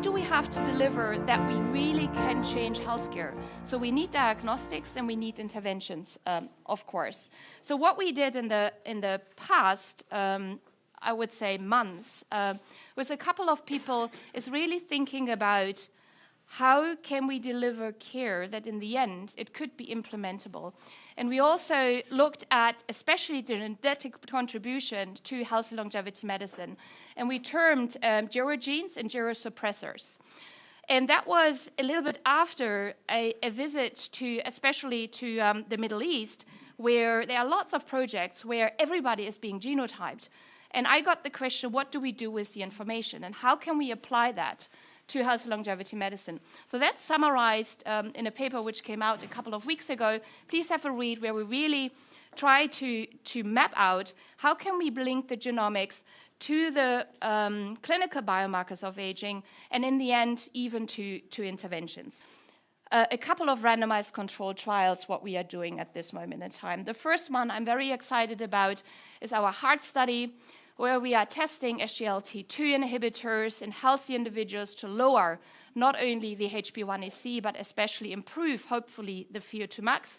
do we have to deliver that we really can change healthcare? So we need diagnostics and we need interventions, of course. So what we did in the past, I would say months, with a couple of people is really thinking about how can we deliver care that in the end it could be implementable. And we also looked at especially the genetic contribution to healthy longevity medicine. And we termed gerogenes and gerosuppressors. And that was a little bit after a visit to, especially to the Middle East, where there are lots of projects where everybody is being genotyped. And I got the question, what do we do with the information? And how can we apply that to healthy longevity medicine? So that's summarized in a paper which came out a couple of weeks ago. Please have a read, where we really try to map out how can we link the genomics to the clinical biomarkers of aging, and in the end, even to interventions. A couple of randomized controlled trials, what we are doing at this moment in time. The first one I'm very excited about is our heart study, where we are testing SGLT2 inhibitors in healthy individuals to lower not only the HbA1c, but especially improve, hopefully, the VO2 max.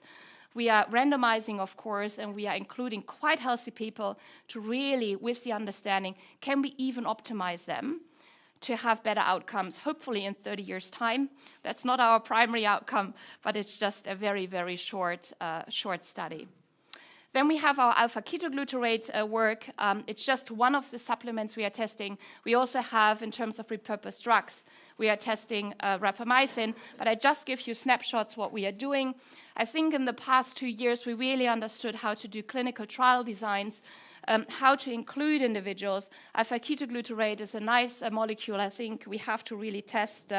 We are randomizing, of course, and we are including quite healthy people to really, with the understanding, can we even optimize them to have better outcomes, hopefully in 30 years' time. That's not our primary outcome, but it's just a very, very short study. Then we have our alpha-ketoglutarate work. It's just one of the supplements we are testing. We also have, in terms of repurposed drugs, we are testing rapamycin, but I just give you snapshots what we are doing. I think in the past 2 years, we really understood how to do clinical trial designs, how to include individuals. Alpha-ketoglutarate is a nice molecule. I think we have to really test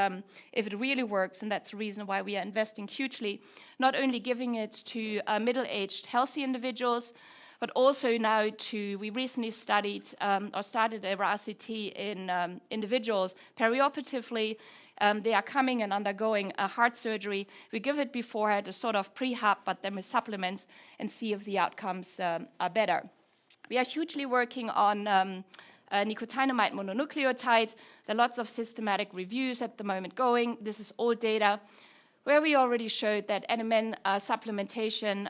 if it really works, and that's the reason why we are investing hugely, not only giving it to middle-aged healthy individuals, but also now we recently studied or started a RCT in individuals perioperatively. They are coming and undergoing a heart surgery. We give it beforehand, a sort of prehab, but then with supplements, and see if the outcomes are better. We are hugely working on nicotinamide mononucleotide. There are lots of systematic reviews at the moment going. This is old data where we already showed that NMN supplementation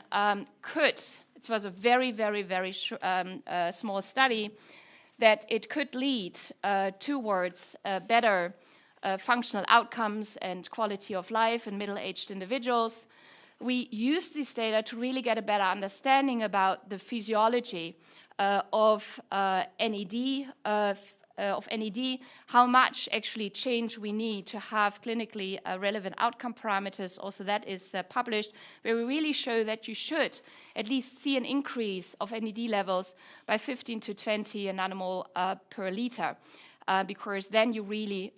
it was a very, very, very small study, that it could lead towards better functional outcomes and quality of life in middle-aged individuals. We use this data to really get a better understanding about the physiology of NAD, how much actually change we need to have clinically relevant outcome parameters. Also, that is published, where we really show that you should at least see an increase of NAD levels by 15 to 20 nanomole per liter. Because then you really,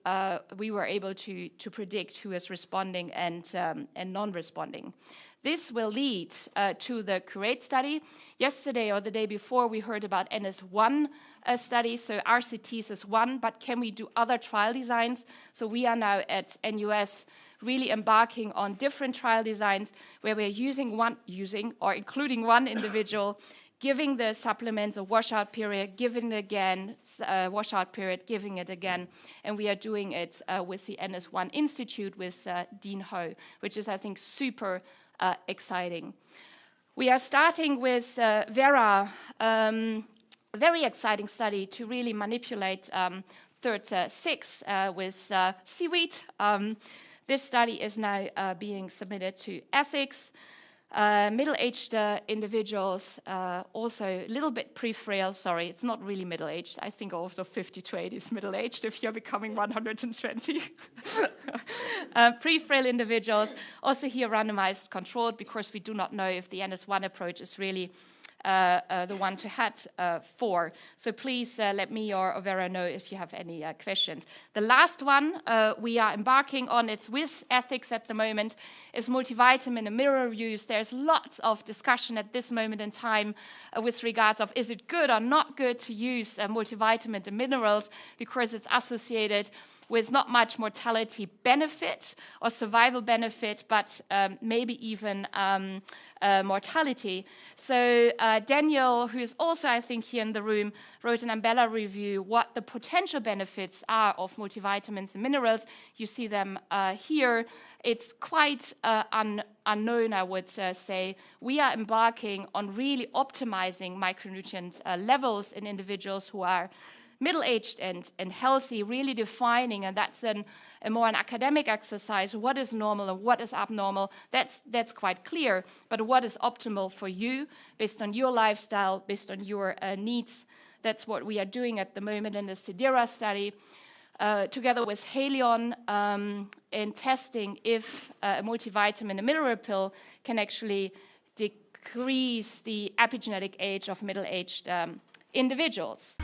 we were able to predict who is responding and non-responding. This will lead to the CURATE study. Yesterday or the day before, we heard about NS1 study, so RCTs is one, but can we do other trial designs? So we are now at NUS really embarking on different trial designs where we're including one individual, giving the supplements a washout period, giving it again, washout period, giving it again. And we are doing it with the NS1 Institute with Dean Ho, which is, I think, super exciting. We are starting with Vera, a very exciting study to really manipulate SIRT6 with seaweed. This study is now being submitted to ethics. Middle-aged individuals, also a little bit pre-frail. Sorry, it's not really middle-aged. I think also 50 to 80 is middle-aged if you're becoming 120. Pre-frail individuals, also here randomized controlled, because we do not know if the NS1 approach is really the one to head for. So please let me or Vera know if you have any questions. The last one we are embarking on, it's with ethics at the moment, is multivitamin and mineral use. There's lots of discussion at this moment in time with regards of is it good or not good to use multivitamin and minerals, because it's associated with not much mortality benefit or survival benefit, but maybe even mortality. So Daniel, who is also, I think, here in the room, wrote an umbrella review what the potential benefits are of multivitamins and minerals. You see them here. It's quite unknown, I would say. We are embarking on really optimizing micronutrient levels in individuals who are middle-aged and healthy, really defining, and that's a more an academic exercise, what is normal and what is abnormal. That's quite clear, but what is optimal for you based on your lifestyle, based on your needs, that's what we are doing at the moment in the CEDERA study, together with Halion, in testing if a multivitamin and mineral pill can actually decrease the epigenetic age of middle-aged individuals.